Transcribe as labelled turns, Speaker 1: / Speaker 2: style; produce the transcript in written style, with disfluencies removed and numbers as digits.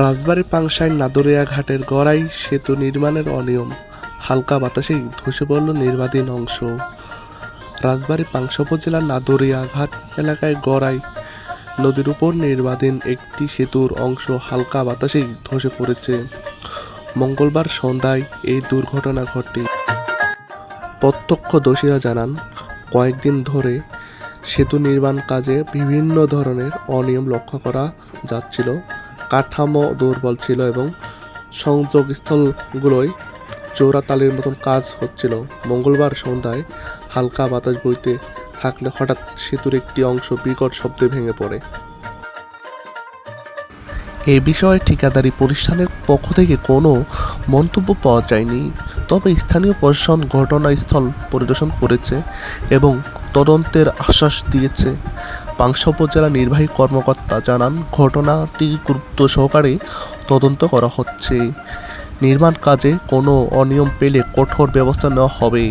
Speaker 1: রাজবাড়ী পাংশায় নাদুরিয়া ঘাটের গড়াই সেতু নির্মাণের অনিয়ম, হালকা বাতাসেই ধসে পড়ল নির্মাণাধীন অংশ। রাজবাড়ী পাংশা উপজেলার নাদুরিয়া ঘাট এলাকায় গড়াই নদীর উপর নির্মাণাধীন একটি সেতুর অংশ হালকা বাতাসেই ধসে পড়েছে। মঙ্গলবার সন্ধ্যায় এই দুর্ঘটনা ঘটে। প্রত্যক্ষদর্শীরা জানান, কয়েকদিন ধরে সেতু নির্মাণ কাজে বিভিন্ন ধরনের অনিয়ম লক্ষ্য করা যাচ্ছিল। কাঠামো দুর্বল ছিল এবং সংযোগস্থলগুলোয় চোরাতালির মতন কাজ হচ্ছিল। মঙ্গলবার সন্ধ্যায় হালকা বাতাস বইতে থাকলে হঠাৎ সেতুর একটি অংশ বিকট শব্দে ভেঙে পড়ে। এ বিষয়ে ঠিকাদারি প্রতিষ্ঠানের পক্ষ থেকে কোনো মন্তব্য পাওয়া যায়নি। তবে স্থানীয় প্রশাসন ঘটনাস্থল পরিদর্শন করেছে এবং তদন্তের আশ্বাস দিয়েছে। পাংশা উপজেলা নির্বাহী কর্মকর্তা জানান, ঘটনাটি গুরুত্ব সহকারে তদন্ত করা হচ্ছে। নির্মাণ কাজে কোনো অনিয়ম পেলে কঠোর ব্যবস্থা নেওয়া হবে।